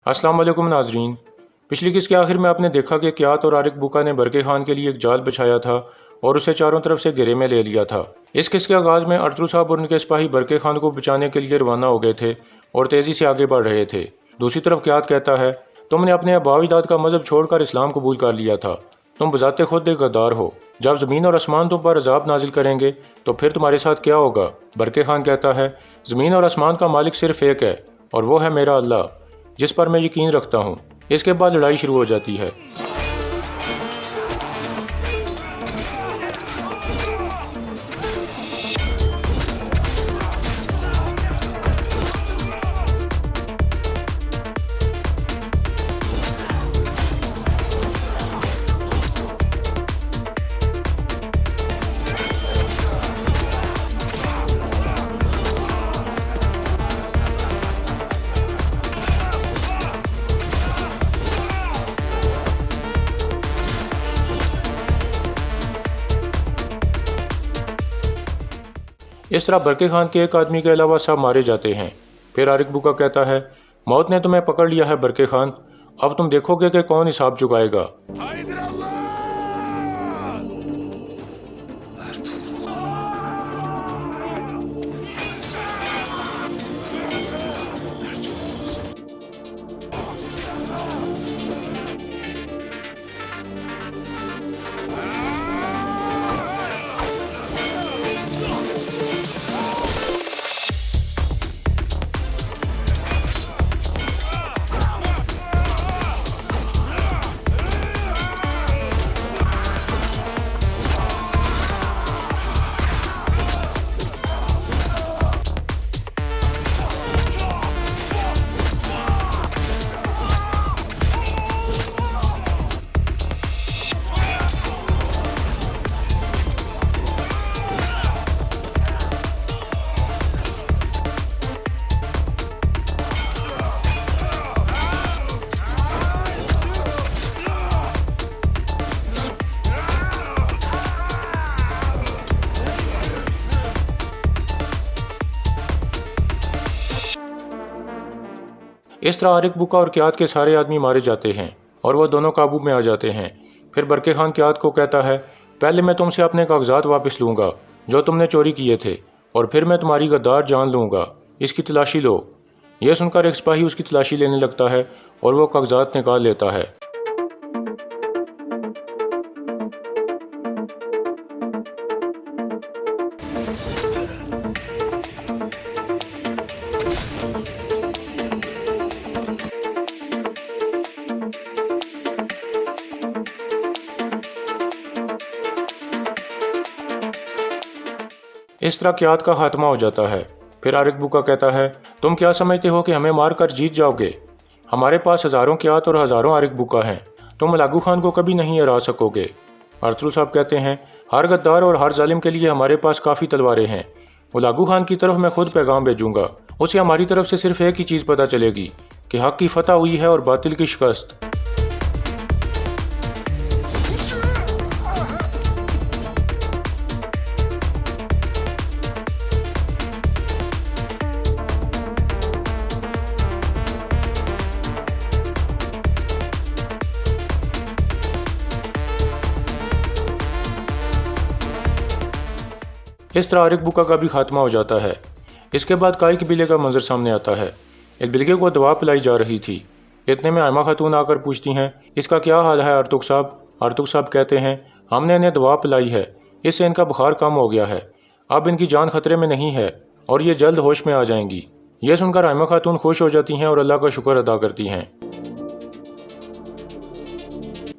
السلام علیکم ناظرین۔ پچھلی قسط کے آخر میں آپ نے دیکھا کہ کیات اور عارق بوکا نے برقع خان کے لیے ایک جال بچھایا تھا اور اسے چاروں طرف سے گھیرے میں لے لیا تھا۔ اس قسط کے آغاز میں ارطغرل صاحب اور ان کے سپاہی برقع خان کو بچانے کے لیے روانہ ہو گئے تھے اور تیزی سے آگے بڑھ رہے تھے۔ دوسری طرف کیات کہتا ہے، تم نے اپنے آباء و اجداد کا مذہب چھوڑ کر اسلام قبول کر لیا تھا، تم بذات خود ایک غدار ہو، جب زمین اور آسمان تم پر عذاب نازل کریں گے تو پھر تمہارے ساتھ کیا ہوگا؟ برقع خان کہتا ہے، زمین اور آسمان کا مالک صرف ایک ہے اور وہ ہے میرا اللہ، جس پر میں یقین رکھتا ہوں۔ اس کے بعد لڑائی شروع ہو جاتی ہے۔ اس طرح برقع خان کے ایک آدمی کے علاوہ سب مارے جاتے ہیں۔ پھر عارق بوکا کہتا ہے، موت نے تمہیں پکڑ لیا ہے برقع خان، اب تم دیکھو گے کہ کون حساب چکائے گا۔ اس طرح عارق بوکا اور کیات کے سارے آدمی مارے جاتے ہیں اور وہ دونوں قابو میں آ جاتے ہیں۔ پھر برقع خان کیات کو کہتا ہے، پہلے میں تم سے اپنے کاغذات واپس لوں گا جو تم نے چوری کیے تھے، اور پھر میں تمہاری غدار جان لوں گا، اس کی تلاشی لو۔ یہ سن کر ایک سپاہی اس کی تلاشی لینے لگتا ہے اور وہ کاغذات نکال لیتا ہے۔ اس طرح کیات کا خاتمہ ہو جاتا ہے۔ پھر عارق بوکا کہتا ہے، تم کیا سمجھتے ہو کہ ہمیں مار کر جیت جاؤ گے؟ ہمارے پاس ہزاروں کیات اور ہزاروں عارق بوکا ہیں، تم ملاگو خان کو کبھی نہیں ہرا سکو گے۔ ارطغرل صاحب کہتے ہیں، ہر غدار اور ہر ظالم کے لیے ہمارے پاس کافی تلواریں ہیں، ملاگو خان کی طرف میں خود پیغام بھیجوں گا، اسے ہماری طرف سے صرف ایک ہی چیز پتہ چلے گی کہ حق کی فتح ہوئی ہے اور باطل کی شکست۔ اس طرح عارق بوکا کا بھی خاتمہ ہو جاتا ہے۔ اس کے بعد کائی قبیلے کا منظر سامنے آتا ہے۔ ایک بلگے کو دوا پلائی جا رہی تھی، اتنے میں آئمہ خاتون آ کر پوچھتی ہیں، اس کا کیا حال ہے ارطغرل صاحب؟ ارطغرل صاحب کہتے ہیں، ہم نے انہیں دوا پلائی ہے، اس سے ان کا بخار کم ہو گیا ہے، اب ان کی جان خطرے میں نہیں ہے اور یہ جلد ہوش میں آ جائیں گی۔ یہ سن کر آئمہ خاتون خوش ہو جاتی ہیں اور اللہ کا شکر ادا کرتی ہیں۔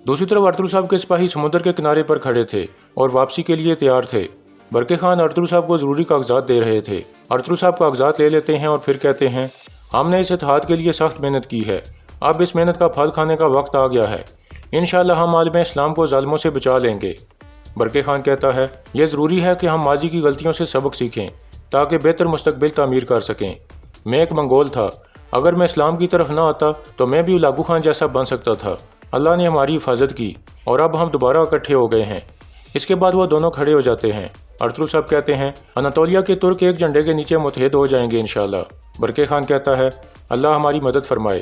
دوسری طرف ارطغرل صاحب کے سپاہی سمندر کے کنارے پر کھڑے تھے اور واپسی کے لیے تیار تھے۔ برقع خان ارطغرل صاحب کو ضروری کاغذات دے رہے تھے۔ ارطغرل صاحب کاغذات لے لیتے ہیں اور پھر کہتے ہیں، ہم نے اس اتحاد کے لیے سخت محنت کی ہے، اب اس محنت کا پھل کھانے کا وقت آ گیا ہے، انشاءاللہ ہم عالم اسلام کو ظالموں سے بچا لیں گے۔ برقع خان کہتا ہے، یہ ضروری ہے کہ ہم ماضی کی غلطیوں سے سبق سیکھیں تاکہ بہتر مستقبل تعمیر کر سکیں۔ میں ایک منگول تھا، اگر میں اسلام کی طرف نہ آتا تو میں بھی لاگو خان جیسا بن سکتا تھا۔ اللہ نے ہماری حفاظت کی اور اب ہم دوبارہ اکٹھے ہو گئے ہیں۔ اس کے بعد وہ دونوں کھڑے ہو جاتے ہیں۔ ارطغرل صاحب کہتے ہیں، اناطولیہ کے ترک ایک جھنڈے کے نیچے متحد ہو جائیں گے انشاءاللہ۔ برقع خان کہتا ہے، اللہ ہماری مدد فرمائے۔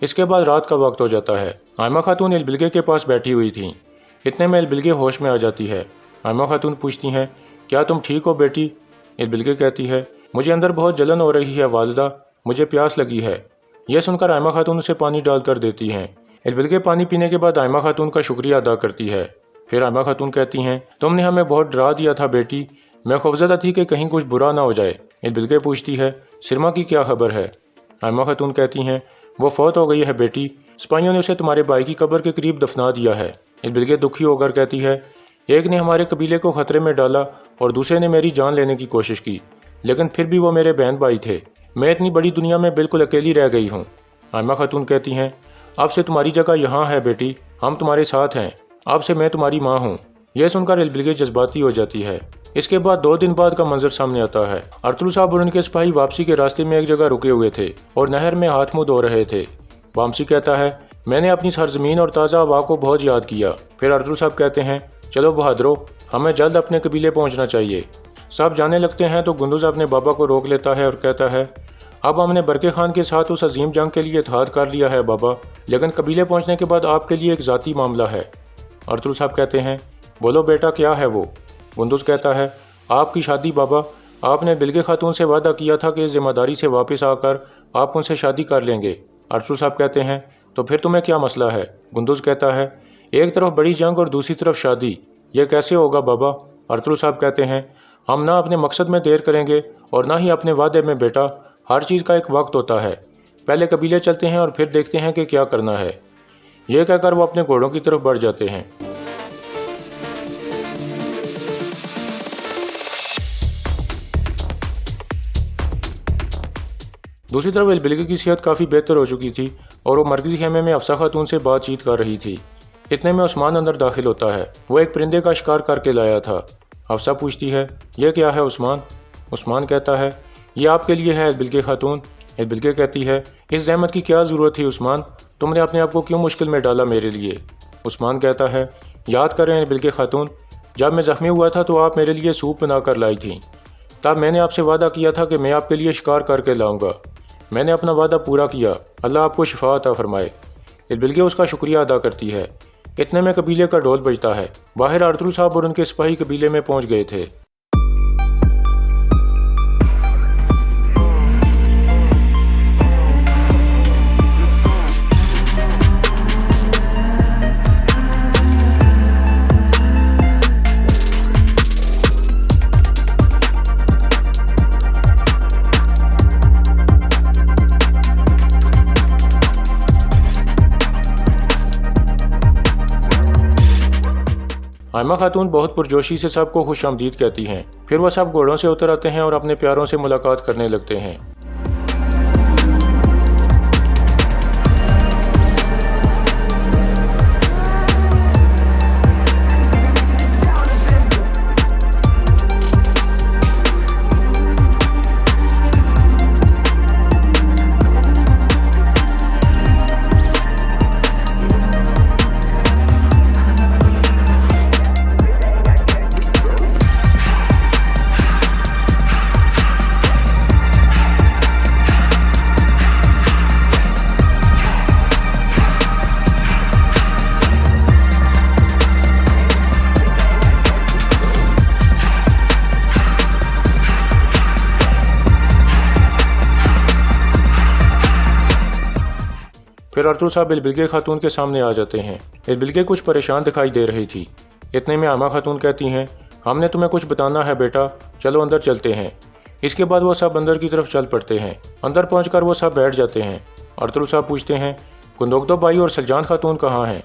اس کے بعد رات کا وقت ہو جاتا ہے۔ آئمہ خاتون البلگے کے پاس بیٹھی ہوئی تھیں۔ اتنے میں البلگے ہوش میں آ جاتی ہے۔ آئمہ خاتون پوچھتی ہیں، کیا تم ٹھیک ہو بیٹی؟ البلگے کہتی ہے، مجھے اندر بہت جلن ہو رہی ہے والدہ، مجھے پیاس لگی ہے۔ یہ سن کر آئمہ خاتون اسے پانی ڈال کر دیتی ہیں۔ البلگے پانی پینے کے بعد آئمہ خاتون کا شکریہ ادا کرتی ہے۔ پھر آئمہ خاتون کہتی ہیں، تم نے ہمیں بہت ڈرا دیا تھا بیٹی، میں خوفزدہ تھی کہ کہیں کچھ برا نہ ہو جائے۔ البلگے پوچھتی ہے، سرما کی کیا خبر ہے؟ آئمہ خاتون کہتی ہیں، وہ فوت ہو گئی ہے بیٹی، سپاہیوں نے اسے تمہارے بھائی کی قبر کے قریب دفنا دیا ہے۔ البلگے دکھی ہو کر کہتی ہے، ایک نے ہمارے قبیلے کو خطرے میں ڈالا اور دوسرے نے میری جان لینے کی کوشش کی، لیکن پھر بھی وہ میرے بہن بھائی تھے۔ میں اتنی بڑی دنیا میں بالکل اکیلی رہ گئی ہوں۔ آئمہ خاتون کہتی ہیں، اب سے تمہاری جگہ یہاں ہے بیٹی، ہم تمہارے ساتھ ہیں، اب سے میں تمہاری ماں ہوں۔ یہ سن کر البلگے جذباتی ہو جاتی ہے۔ اس کے بعد 2 دن بعد کا منظر سامنے آتا ہے۔ ارطغرل صاحب اور ان کے سپاہی واپسی کے راستے میں ایک جگہ رکے ہوئے تھے اور نہر میں ہاتھ منہ دھو رہے تھے۔ وامسی کہتا ہے، میں نے اپنی سرزمین اور تازہ ہوا کو بہت یاد کیا۔ پھر ارطغرل صاحب کہتے ہیں، چلو بہادرو، ہمیں جلد اپنے قبیلے پہنچنا چاہیے۔ سب جانے لگتے ہیں تو گندوز اپنے بابا کو روک لیتا ہے اور کہتا ہے، اب ہم نے برقع خان کے ساتھ اس عظیم جنگ کے لیے اتحاد کر لیا ہے بابا، لیکن قبیلے پہنچنے کے بعد آپ کے لیے ایک ذاتی معاملہ ہے۔ ارطغرل صاحب کہتے ہیں، بولو بیٹا کیا ہے وہ؟ گندوز کہتا ہے، آپ کی شادی بابا، آپ نے بلگے خاتون سے وعدہ کیا تھا کہ اس ذمہ داری سے واپس آ کر آپ ان سے شادی کر لیں گے۔ ارطغرل صاحب کہتے ہیں، تو پھر تمہیں کیا مسئلہ ہے؟ گندوز کہتا ہے، ایک طرف بڑی جنگ اور دوسری طرف شادی، یہ کیسے ہوگا بابا؟ ارطغرل صاحب کہتے ہیں، ہم نہ اپنے مقصد میں دیر کریں گے اور نہ ہی اپنے وعدے میں بیٹا، ہر چیز کا ایک وقت ہوتا ہے، پہلے قبیلے چلتے ہیں اور پھر دیکھتے ہیں کہ کیا کرنا ہے۔ یہ کہہ کر وہ اپنے گھوڑوں کی طرف بڑھ جاتے ہیں۔ دوسری طرف البلگے کی صحت کافی بہتر ہو چکی تھی اور وہ مرکزی خیمے میں افسا خاتون سے بات چیت کر رہی تھی۔ اتنے میں عثمان اندر داخل ہوتا ہے۔ وہ ایک پرندے کا شکار کر کے لایا تھا۔ افسا پوچھتی ہے، یہ کیا ہے عثمان؟ عثمان کہتا ہے، یہ آپ کے لیے ہے البلگے خاتون۔ البلگے کہتی ہے، اس زحمت کی کیا ضرورت تھی عثمان؟ تم نے اپنے آپ کو کیوں مشکل میں ڈالا میرے لیے؟ عثمان کہتا ہے، یاد کریں البلگے خاتون، جب میں زخمی ہوا تھا تو آپ میرے لیے سوپ بنا کر لائی تھیں، تب میں نے آپ سے وعدہ کیا تھا کہ میں آپ کے لیے شکار کر کے لاؤں گا۔ میں نے اپنا وعدہ پورا کیا، اللہ آپ کو شفا عطا فرمائے۔ البلگے اس کا شکریہ ادا کرتی ہے۔ اتنے میں قبیلے کا ڈھول بجتا ہے۔ باہر ارطغرل صاحب اور ان کے سپاہی قبیلے میں پہنچ گئے تھے۔ آئمہ خاتون بہت پرجوشی سے سب کو خوش آمدید کہتی ہیں۔ پھر وہ سب گھوڑوں سے اتر آتے ہیں اور اپنے پیاروں سے ملاقات کرنے لگتے ہیں۔ پھر ارطغرل صاحب البلگے خاتون کے سامنے آ جاتے ہیں۔ البلگے کچھ پریشان دکھائی دے رہی تھی۔ اتنے میں آئمہ خاتون کہتی ہیں، ہم نے تمہیں کچھ بتانا ہے بیٹا، چلو اندر چلتے ہیں۔ اس کے بعد وہ سب اندر کی طرف چل پڑتے ہیں۔ اندر پہنچ کر وہ سب بیٹھ جاتے ہیں۔ ارطغرل صاحب پوچھتے ہیں، گندوگدو بھائی اور سلجان خاتون کہاں ہیں؟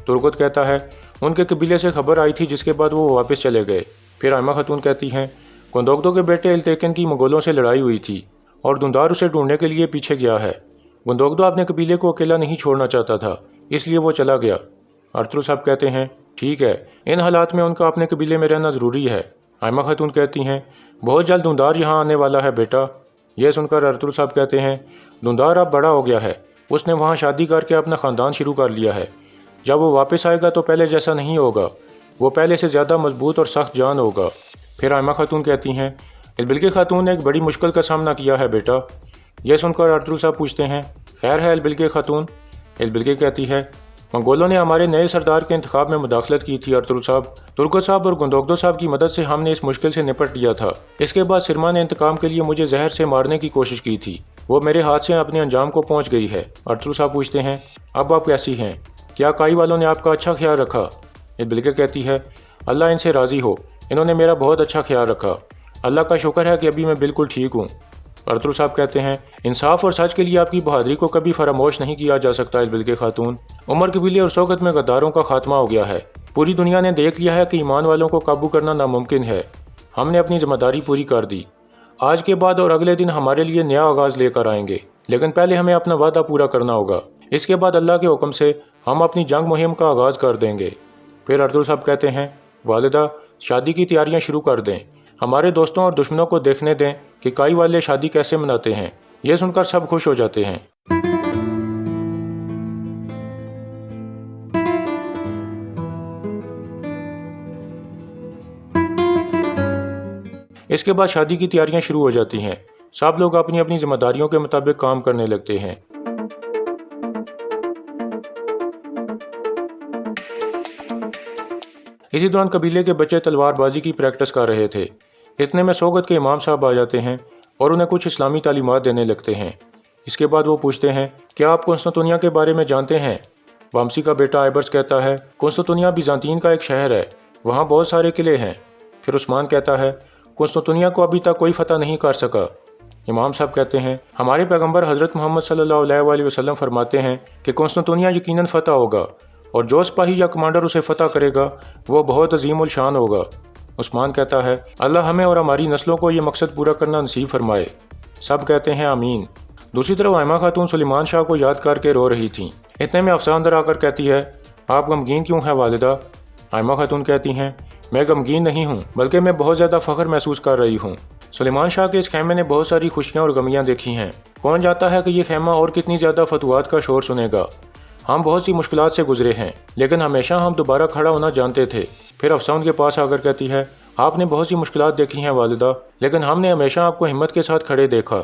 ترگت کہتا ہے، ان کے قبیلے سے خبر آئی تھی جس کے بعد وہ واپس چلے گئے۔ پھر آئمہ خاتون کہتی ہیں، گندوگدو کے بیٹے التیکن کی مغولوں سے لڑائی ہوئی تھی اور دندار اسے ڈھونڈنے کے لیے پیچھے گیا ہے۔ گندوگدو اپنے قبیلے کو اکیلا نہیں چھوڑنا چاہتا تھا، اس لیے وہ چلا گیا۔ ارطغرل صاحب کہتے ہیں، ٹھیک ہے، ان حالات میں ان کا اپنے قبیلے میں رہنا ضروری ہے۔ آئمہ خاتون کہتی ہیں، بہت جلد دندار یہاں آنے والا ہے بیٹا۔ یہ سن کر ارطغرل صاحب کہتے ہیں، دندار اب بڑا ہو گیا ہے، اس نے وہاں شادی کر کے اپنا خاندان شروع کر لیا ہے۔ جب وہ واپس آئے گا تو پہلے جیسا نہیں ہوگا، وہ پہلے سے زیادہ مضبوط اور سخت جان ہوگا۔ پھر آئمہ خاتون کہتی ہیں، البلگے خاتون نے ایک بڑی مشکل کا سامنا کیا ہے بیٹا۔ یہ سن کر ارطغرل صاحب پوچھتے ہیں، خیر ہے البلگے خاتون؟ البلکہ کہتی ہے منگولوں نے ہمارے نئے سردار کے انتخاب میں مداخلت کی تھی ارطغرل صاحب۔ ترگت صاحب اور گندوگدو صاحب کی مدد سے ہم نے اس مشکل سے نپٹ لیا تھا۔ اس کے بعد سرما نے انتقام کے لیے مجھے زہر سے مارنے کی کوشش کی تھی، وہ میرے ہاتھ سے اپنے انجام کو پہنچ گئی ہے۔ ارطغرل صاحب پوچھتے ہیں اب آپ کیسی ہیں؟ کیا کائی والوں نے آپ کا اچھا خیال رکھا؟ البلکہ کہتی ہے اللہ ان سے راضی ہو، انہوں نے میرا بہت اچھا خیال رکھا، اللہ کا شکر ہے کہ ابھی میں بالکل ٹھیک ہوں۔ ارطغرل صاحب کہتے ہیں انصاف اور سچ کے لیے آپ کی بہادری کو کبھی فراموش نہیں کیا جا سکتا البلکہ خاتون۔ عمر قبیلے اور سوگت میں غداروں کا خاتمہ ہو گیا ہے۔ پوری دنیا نے دیکھ لیا ہے کہ ایمان والوں کو قابو کرنا ناممکن ہے۔ ہم نے اپنی ذمہ داری پوری کر دی۔ آج کے بعد اور اگلے دن ہمارے لیے نیا آغاز لے کر آئیں گے، لیکن پہلے ہمیں اپنا وعدہ پورا کرنا ہوگا۔ اس کے بعد اللہ کے حکم سے ہم اپنی جنگ مہم کا آغاز کر دیں گے۔ پھر ارطغرل صاحب کہتے ہیں والدہ شادی کی تیاریاں شروع کر دیں، ہمارے دوستوں اور دشمنوں کو دیکھنے دیں کہ کائی والے شادی کیسے مناتے ہیں۔ یہ سن کر سب خوش ہو جاتے ہیں۔ اس کے بعد شادی کی تیاریاں شروع ہو جاتی ہیں، سب لوگ اپنی اپنی ذمہ داریوں کے مطابق کام کرنے لگتے ہیں۔ اسی دوران قبیلے کے بچے تلوار بازی کی پریکٹس کر رہے تھے۔ اتنے میں سوگت کے امام صاحب آ جاتے ہیں اور انہیں کچھ اسلامی تعلیمات دینے لگتے ہیں۔ اس کے بعد وہ پوچھتے ہیں کیا آپ قسطنطنیہ کے بارے میں جانتے ہیں؟ وامسی کا بیٹا آئبرس کہتا ہے قسطنطنیہ بیزانتین کا ایک شہر ہے، وہاں بہت سارے قلعے ہیں۔ پھر عثمان کہتا ہے قسطنطنیہ کو ابھی تک کوئی فتح نہیں کر سکا۔ امام صاحب کہتے ہیں ہمارے پیغمبر حضرت محمد صلی اللہ علیہ وآلہ وسلم فرماتے ہیں کہ قسطنطنیہ یقیناً فتح ہوگا، اور جو سپاہی یا کمانڈر اسے فتح کرے گا وہ بہت عظیم الشان ہوگا۔ عثمان کہتا ہے اللہ ہمیں اور ہماری نسلوں کو یہ مقصد پورا کرنا نصیب فرمائے۔ سب کہتے ہیں آمین۔ دوسری طرف آئمہ خاتون سلیمان شاہ کو یاد کر کے رو رہی تھیں۔ اتنے میں افسا اندر آ کر کہتی ہے آپ غمگین کیوں ہیں والدہ؟ آئمہ خاتون کہتی ہیں میں غمگین نہیں ہوں، بلکہ میں بہت زیادہ فخر محسوس کر رہی ہوں۔ سلیمان شاہ کے اس خیمے نے بہت ساری خوشیاں اور غمیاں دیکھی ہیں، کون جاتا ہے کہ یہ خیمہ اور کتنی زیادہ فتوحات کا شور سنے گا۔ ہم بہت سی مشکلات سے گزرے ہیں، لیکن ہمیشہ ہم دوبارہ کھڑا ہونا جانتے تھے۔ پھر افسا ان کے پاس آ کر کہتی ہے آپ نے بہت سی مشکلات دیکھی ہیں والدہ، لیکن ہم نے ہمیشہ آپ کو ہمت کے ساتھ کھڑے دیکھا۔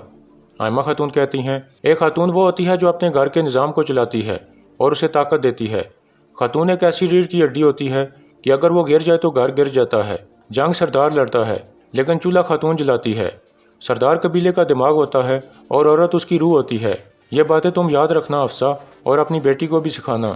آئمہ خاتون کہتی ہیں ایک خاتون وہ ہوتی ہے جو اپنے گھر کے نظام کو چلاتی ہے اور اسے طاقت دیتی ہے۔ خاتون ایک ایسی ریڑھ کی ہڈی ہوتی ہے کہ اگر وہ گر جائے تو گھر گر جاتا ہے۔ جنگ سردار لڑتا ہے، لیکن چولہا خاتون جلاتی ہے۔ سردار قبیلے کا دماغ ہوتا ہے اور عورت اس کی روح ہوتی ہے۔ یہ باتیں تم یاد رکھنا افسا، اور اپنی بیٹی کو بھی سکھانا۔